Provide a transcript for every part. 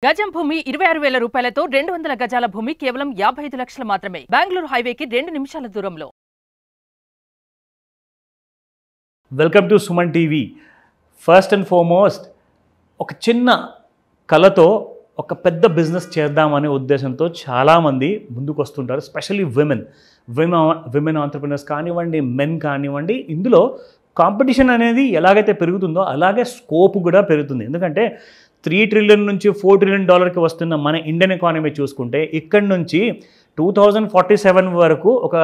గజం భూమి 26,000 రూపాయలతో 200 గజాల భూమి కేవలం 55 లక్షలు మాత్రమే. బెంగళూరు హైవేకి 2 నిమిషాల దూరంలో. Welcome to Suman TV. First and foremost ఒక చిన్న కళతో ఒక పెద్ద బిజినెస్ చేద్దామనే ఉద్దేశంతో చాలామంది ముందుకు వస్తుంటారు. స్పెషల్లీ విమెన్ ఆంటర్‌ప్రెన్యూర్స్ కానివ్వండి, మెన్ కానివ్వండి. ఇందులో కాంపిటీషన్ అనేది ఎలాగైతే పెరుగుతుందో అలాగే స్కోప్ కూడా పెరుగుతుంది. ఎందుకంటే $3 ట్రిలియన్ నుంచి $4 ట్రిలియన్ వస్తున్న మన ఇండియన్ ఎకానమీ చూసుకుంటే ఇక్కడి నుంచి 2047 వరకు ఒక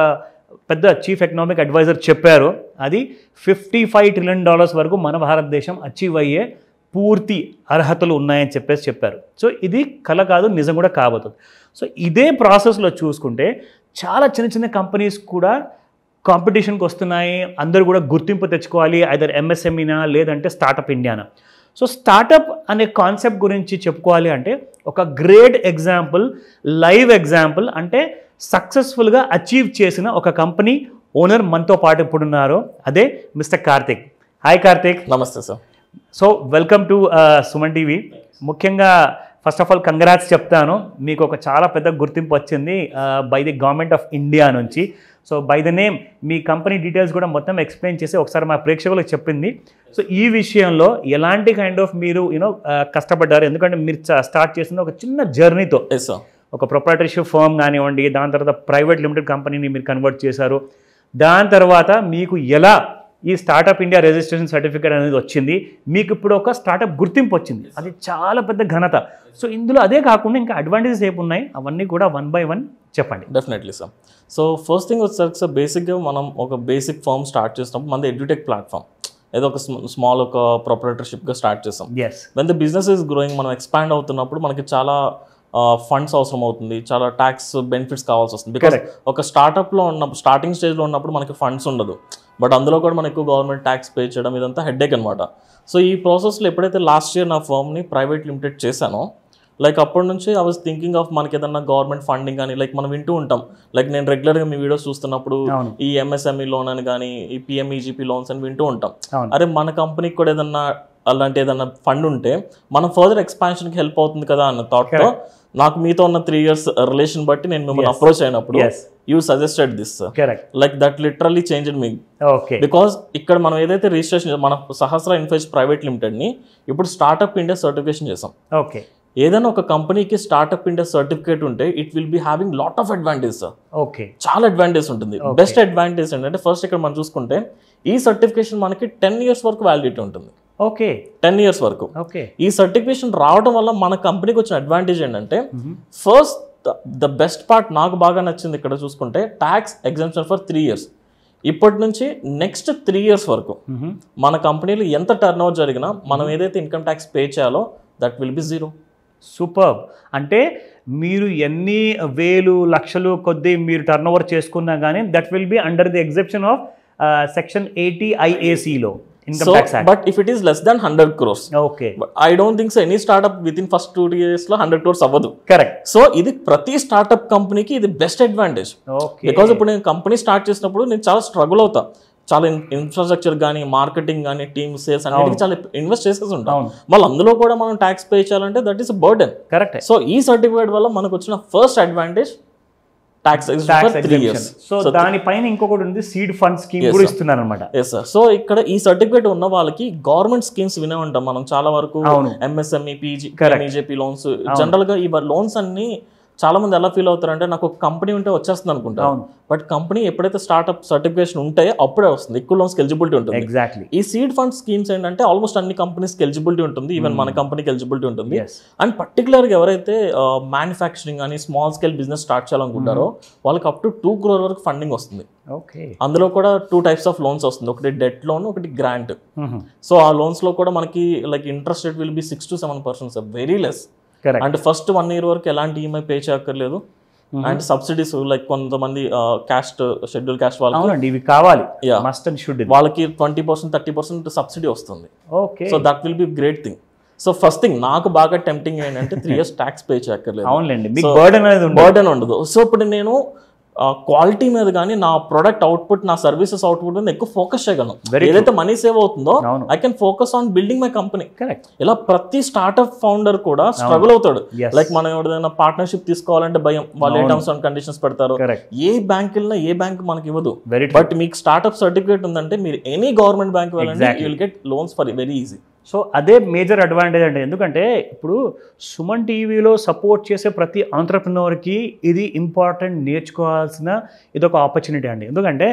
పెద్ద చీఫ్ ఎకనామిక్ అడ్వైజర్ చెప్పారు. అది $55 ట్రిలియన్ వరకు మన భారతదేశం అచీవ్ అయ్యే పూర్తి అర్హతలు ఉన్నాయని చెప్పారు. సో ఇది కళ కాదు, నిజం కూడా కాబోతుంది. సో ఇదే ప్రాసెస్లో చూసుకుంటే చాలా చిన్న చిన్న కంపెనీస్ కూడా కాంపిటీషన్కి వస్తున్నాయి. అందరూ కూడా గుర్తింపు తెచ్చుకోవాలి, ఐదర్ ఎంఎస్ఎంఈనా లేదంటే స్టార్టప్ ఇండియానా. సో స్టార్టప్ అనే కాన్సెప్ట్ గురించి చెప్పుకోవాలి అంటే ఒక గ్రేట్ ఎగ్జాంపుల్, లైవ్ ఎగ్జాంపుల్ అంటే సక్సెస్ఫుల్గా అచీవ్ చేసిన ఒక కంపెనీ ఓనర్ మనతో పాటు ఇప్పుడున్నారు. అదే మిస్టర్ కార్తిక్. హాయ్ కార్తిక్. నమస్తే sir. So welcome to Suman TV. ముఖ్యంగా ఫస్ట్ ఆఫ్ ఆల్ కంగ్రాట్స్ చెప్తాను. మీకు ఒక చాలా పెద్ద గుర్తింపు వచ్చింది by the government of India నుంచి. సో బై ద నేమ్ మీ కంపెనీ డీటెయిల్స్ కూడా మొత్తం ఎక్స్ప్లెయిన్ చేసి ఒకసారి మా ప్రేక్షకులకు చెప్పింది. సో ఈ విషయంలో ఎలాంటి కైండ్ ఆఫ్ మీరు కష్టపడ్డారు? ఎందుకంటే మీరు స్టార్ట్ చేసిన ఒక చిన్న జర్నీతో ఒక ప్రొప్రైటర్షిప్ ఫర్మ్ కానివ్వండి, దాని తర్వాత ప్రైవేట్ లిమిటెడ్ కంపెనీని మీరు కన్వర్ట్ చేశారు. దాని తర్వాత మీకు ఎలా ఈ స్టార్టప్ ఇండియా రిజిస్ట్రేషన్ సర్టిఫికేట్ అనేది వచ్చింది, మీకు ఇప్పుడు ఒక స్టార్టప్ గుర్తింపు వచ్చింది. అది చాలా పెద్ద ఘనత. సో ఇందులో అదే కాకుండా ఇంకా అడ్వాంటేజెస్ ఏమి ఉన్నాయి అవన్నీ కూడా 1 by 1 చెప్పండి. Definitely sir. So first thing వచ్చేసరికి సార్, బేసిక్గా మనం ఒక బేసిక్ ఫర్మ్ స్టార్ట్ చేసినప్పుడు మనది ఎడ్యుటెక్ ప్లాట్ఫామ్, ఏదో ఒక స్మాల్ ఒక ప్రొప్రైటర్షిప్గా స్టార్ట్ చేస్తాం. When the business is growing, మనం ఎక్స్పాండ్ అవుతున్నప్పుడు మనకి చాలా ఫండ్స్ అవసరం అవుతుంది, చాలా ట్యాక్స్ బెనిఫిట్స్ కావాల్సి వస్తుంది. బికాస్ ఒక స్టార్టప్లో ఉన్నప్పుడు, స్టార్టింగ్ స్టేజ్లో ఉన్నప్పుడు మనకి ఫండ్స్ ఉండదు. బట్ అందులో కూడా మనకు గవర్నమెంట్ ట్యాక్స్ పే చేయడం ఇదంతా హెడ్ఏక్ అనమాట. సో ఈ ప్రాసెస్లో ఎప్పుడైతే లాస్ట్ ఇయర్ నా ఫర్మ్ని ప్రైవేట్ లిమిటెడ్ చేశానో, లైక్ అప్పటి నుంచి ఐ వాజ్ థింకింగ్ ఆఫ్ మనకి ఏదన్నా గవర్నమెంట్ ఫండింగ్ కానీ, లైక్ మనం వింటూ ఉంటాం, లైక్ నేను రెగ్యులర్గా మీ వీడియోస్ చూస్తున్నప్పుడు ఈ ఎంఎస్ఎంఈ లోన్ అని కానీ, ఈ పిఎంఈజీపీ లోన్స్ అని వింటూ ఉంటాం. అరే మన కంపెనీకి కూడా ఏదన్నా అలాంటి ఏదన్నా ఫండ్ ఉంటే మనం ఫర్దర్ ఎక్స్పాన్షన్కి హెల్ప్ అవుతుంది కదా అన్న థాట్తో, నాకు మీతో ఉన్న 3 years రిలేషన్ బట్టి నేను మిమ్మల్ని అప్రోచ్ అయినప్పుడు you suggested this, like that literally changed me. Because ఇక్కడ మనం ఏదైతే రిజిస్ట్రేషన్ మన సహస్ర ఇన్ఫోసిస్ ప్రైవేట్ లిమిటెడ్ని ఇప్పుడు స్టార్టప్ ఇండియా సర్టిఫికేషన్ చేసాం. ఏదైనా ఒక కంపెనీకి స్టార్టప్ ఇండియా సర్టిఫికేట్ ఉంటే it will be having lot of advantage sir. చాలా అడ్వాంటేజ్ ఉంటుంది. బెస్ట్ అడ్వాంటేజ్ ఏంటంటే ఫస్ట్ ఇక్కడ మనం చూసుకుంటే ఈ సర్టిఫికేషన్ మనకి 10 years వరకు వ్యాలిడిటీ ఉంటుంది. 10 years వరకు. ఈ సర్టిఫికేషన్ రావడం వల్ల మన కంపెనీకి వచ్చిన అడ్వాంటేజ్ ఏంటంటే, ఫస్ట్ ద బెస్ట్ పార్ట్ నాకు బాగా నచ్చింది ఇక్కడ చూసుకుంటే, ట్యాక్స్ ఎగ్జంప్షన్ ఫర్ 3 years. ఇప్పటి నుంచి నెక్స్ట్ 3 years వరకు మన కంపెనీలో ఎంత టర్న్ ఓవర్ జరిగినా మనం ఏదైతే ఇన్కమ్ ట్యాక్స్ పే చేయాలో దట్ విల్ బి 0. సూపర్. అంటే మీరు ఎన్ని వేలు లక్షలు కొద్దీ మీరు టర్న్ ఓవర్ చేసుకున్నా కానీ that will be under the exception of section 80 IACలో. So, but if it is less than 100 crores, but I don't think so any startup within first 2 years లో 100 crores అవ్వదు. కరెక్ట్. సో ఇది ప్రతి startup కంపెనీకి ఇది best advantage. Because ఇప్పుడు నేను company start చేసినప్పుడు నేను చాలా స్ట్రగుల్ అవుతా, చాలా ఇన్ఫ్రాస్ట్రక్చర్ కానీ, మార్కెటింగ్ కానీ, టీమ్ సేల్స్ అన్నిటికీ చాలా ఇన్వెస్ట్ చేసేసి ఉంటాం. మళ్ళీ అందులో కూడా మనం ట్యాక్స్ పే చేయాలంటే that is burden. Correct. So ఈ సర్టిఫికేట్ వల్ల మనకు వచ్చిన first advantage tax exemption. So దానిపైన ఇంకొకటి ఉంది, సీడ్ ఫండ్ స్కీమ్ కూడా ఇస్తున్నారు అనమాట. Yes sir. సో ఇక్కడ ఈ సర్టిఫికేట్ ఉన్న వాళ్ళకి గవర్నమెంట్ స్కీమ్స్ వినే ఉంటాం మనం చాలా వరకు, ఎంఎస్ఎంఈ, పిఎంఈజీపీ లోన్స్. జనరల్ గా ఈ లోన్స్ అన్ని చాలా మంది ఎలా ఫీల్ అవుతారంటే, నాకు ఒక కంపెనీ ఉంటే వచ్చేస్తుంది అనుకుంటారు. బట్ కంపెనీ ఎప్పుడైతే స్టార్ట్అప్ సర్టిఫికేషన్ ఉంటాయో అప్పుడే వస్తుంది, ఎక్కువ లోన్స్కి ఎలిజిబిలిటీ ఉంటుంది. ఎగ్జాక్ట్లీ. ఈ సీడ్ ఫండ్ స్కీమ్స్ ఏంటంటే ఆల్మోస్ట్ అన్ని కంపెనీస్కి ఎలిజిబిలిటీ ఉంటుంది, ఈవెన్ మన కంపెనీకి ఎలిజిబిలిటీ ఉంటుంది. అండ్ పర్టికులర్గా ఎవరైతే మ్యానుఫ్యాక్చరింగ్ అని స్మాల్ స్కేల్ బిజినెస్ స్టార్ట్ చేయాలనుకుంటారో వాళ్ళకి అప్ టు 2 crore వరకు ఫండింగ్ వస్తుంది. అందులో కూడా 2 types ఆఫ్ లోన్స్ వస్తుంది, ఒకటి డెట్ లోన్, ఒకటి గ్రాంట్. సో ఆ లోన్స్ లో కూడా మనకి like interest rate will be 6 to 7%, very less. And first 1 year వరకు ఎలాంటి ఈఎంఐ పే చేయక్కర్లేదు. అండ్ సబ్సిడీస్ లైక్ కొంతమంది క్యాస్ట్, షెడ్యూల్ క్యాస్ట్ వాళ్ళకి ఇవి కావాలి, వాళ్ళకి 20% 30% సబ్సిడీ వస్తుంది. So that will be great thing. So first thing నాకు బాగా టెంప్టింగ్ ఏంటంటే 3 years ట్యాక్స్ పే చేయక్కర్లేదు, బర్డెన్ ఉండదు. సో ఇప్పుడు నేను క్వాలిటీ మీద కానీ నా ప్రొడక్ట్ అవుట్పుట్ నా సర్వీసెస్ అవుట్పుట్ మీద ఎక్కువ ఫోకస్ చేయగలను. ఏదైతే మనీ సేవ్ అవుతుందో I can focus on building my company. ఇలా ప్రతి స్టార్ట్అప్ ఫౌండర్ కూడా స్ట్రగుల్ అవుతాడు. లైక్ మనం ఏదైనా పార్ట్నర్షిప్ తీసుకోవాలంటే భయం, వాళ్ళు ఏ టర్మ్స్ అండ్ కండిషన్స్ పెడతారు, ఏ బ్యాంక్ వెళ్ళినా ఏ బ్యాంక్ మనకి ఇవ్వదు. బట్ మీకు స్టార్ట్అప్ సర్టిఫికేట్ ఉందంటే మీరు ఎనీ గవర్నమెంట్ బ్యాంక్ వెళ్ళండి, you will get loans for very easy. So అదే మేజర్ అడ్వాంటేజ్ అండి. ఎందుకంటే ఇప్పుడు సుమన్ టీవీలో సపోర్ట్ చేసే ప్రతి ఆంట్రప్రెన్యూర్కి ఇది ఇంపార్టెంట్, నేర్చుకోవాల్సిన ఇదొక ఆపర్చునిటీ అండి. ఎందుకంటే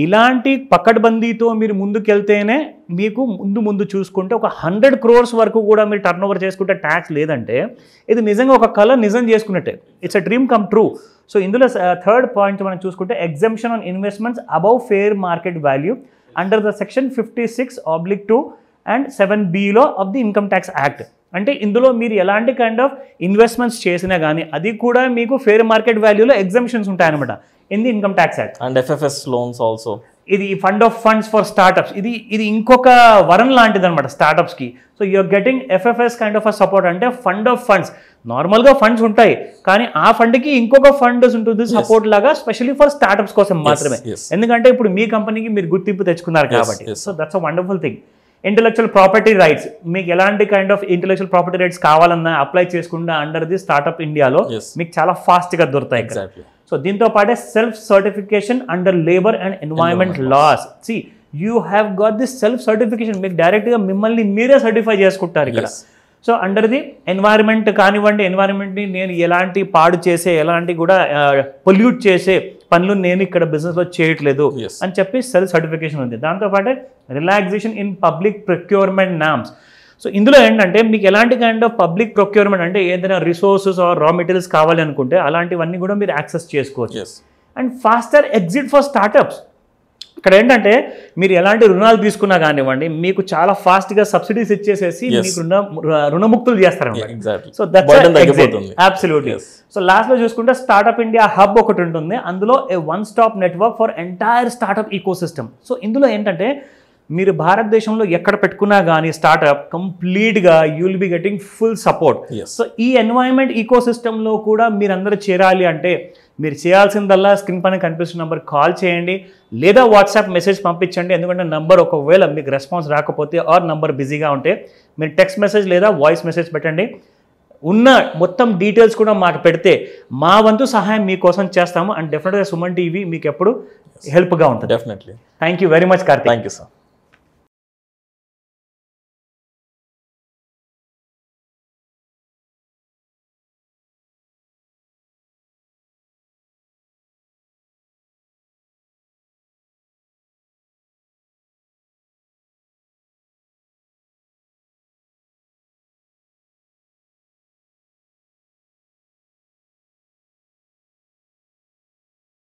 ఇలాంటి పకడ్బందీతో మీరు ముందుకెళ్తేనే మీకు ముందు చూసుకుంటే ఒక 100 crores వరకు కూడా మీరు టర్న్ ఓవర్ చేసుకుంటే ట్యాక్స్ లేదంటే ఇది నిజంగా ఒక కళ నిజం చేసుకున్నట్టే. It's a dream come true. So ఇందులో థర్డ్ పాయింట్ మనం చూసుకుంటే exemption on investments above fair market value under the section 56(2) and 7(b)లో of the income tax act. అంటే ఇందులో మీరు ఎలాంటి కైండ్ ఆఫ్ ఇన్వెస్ట్మెంట్స్ చేసినా కానీ అది కూడా మీకు ఫెయిర్ మార్కెట్ వాల్యూలో ఎగ్జంప్షన్స్ ఉంటాయన్నమాట in the income tax act. And FFS loans also. ఇది fund of funds for startups, ఇది ఇంకొక వరం లాంటిది అనమాట స్టార్ట్అప్స్కి. So you're getting FFS kind of a support, అంటే ఫండ్ ఆఫ్ ఫండ్స్. నార్మల్గా ఫండ్స్ ఉంటాయి కానీ ఆ ఫండ్కి ఇంకొక ఫండ్ ఉంటుంది సపోర్ట్ లాగా, స్పెషల్లీ ఫర్ స్టార్ట్అప్స్ కోసం మాత్రమే. ఎందుకంటే ఇప్పుడు మీ కంపెనీకి మీరు గుర్తింపు తెచ్చుకున్నారు కాబట్టి. So that's a wonderful thing. Intellectual property rights, మీకు ఎలాంటి kind of intellectual property rights కావాలన్నా అప్లై చేసుకుంటే అండర్ ది స్టార్ట్అప్ ఇండియాలో మీకు చాలా ఫాస్ట్గా దొరుకుతాయి. సో దీంతో పాటే self certification under labour and environment laws. See you have got this self certification, మీకు డైరెక్ట్గా మిమ్మల్ని మీరే సర్టిఫై చేసుకుంటారు ఇక్కడ. సో అండర్ ది ఎన్వైరన్మెంట్ కానివ్వండి, ఎన్వైరన్మెంట్ని నేను ఎలాంటి పాడు చేసే, ఎలాంటి కూడా పొల్యూట్ చేసే పనులు నేను ఇక్కడ బిజినెస్లో చేయట్లేదు అని చెప్పి సెల్ఫ్ సర్టిఫికేషన్ ఉంది. దాంతోపాటే relaxation in public procurement norms. So ఇందులో ఏంటంటే మీకు ఎలాంటి కైండ్ ఆఫ్ పబ్లిక్ ప్రొక్యూర్మెంట్ అంటే ఏదైనా రిసోర్సెస్ ఆర్ రా మెటీరియల్స్ కావాలి అనుకుంటే అలాంటివన్నీ కూడా మీరు యాక్సెస్ చేసుకోవచ్చు. And faster exit for startups. ఇక్కడ ఏంటంటే మీరు ఎలాంటి రుణాలు తీసుకున్నా కానివ్వండి మీకు చాలా ఫాస్ట్గా సబ్సిడీస్ ఇచ్చేసేసి మీకు రుణముక్తులు చేస్తారన్నమాట. So that's absolutely. సో లాస్ట్లో చూసుకుంటే స్టార్ట్అప్ ఇండియా హబ్ ఒకటి ఉంటుంది, అందులో a one stop network for entire startup ecosystem. So ఇందులో ఏంటంటే మీరు భారతదేశంలో ఎక్కడ పెట్టుకున్నా కానీ స్టార్ట్అప్ కంప్లీట్గా you will be getting full support. So ఈ ఎన్వైరన్మెంట్ ఈకో సిస్టంలో కూడా మీరందరూ చేరాలి అంటే మీరు చేయాల్సిందల్లా స్క్రీన్ పైన కనిపిస్తున్న నెంబర్ కాల్ చేయండి లేదా వాట్సాప్ మెసేజ్ పంపించండి. ఎందుకంటే నంబర్ ఒకవేళ మీకు రెస్పాన్స్ రాకపోతే ఆర్ నంబర్ బిజీగా ఉంటే మీరు టెక్స్ట్ మెసేజ్ లేదా వాయిస్ మెసేజ్ పెట్టండి. ఉన్న మొత్తం డీటెయిల్స్ కూడా మాకు పెడితే మా వంతు సహాయం మీకోసం చేస్తాము. అండ్ డెఫినెట్గా సుమన్ టీవీ మీకు ఎప్పుడు హెల్ప్గా ఉంటుంది. Definitely. Thank you very much Karthik. Thank you sir.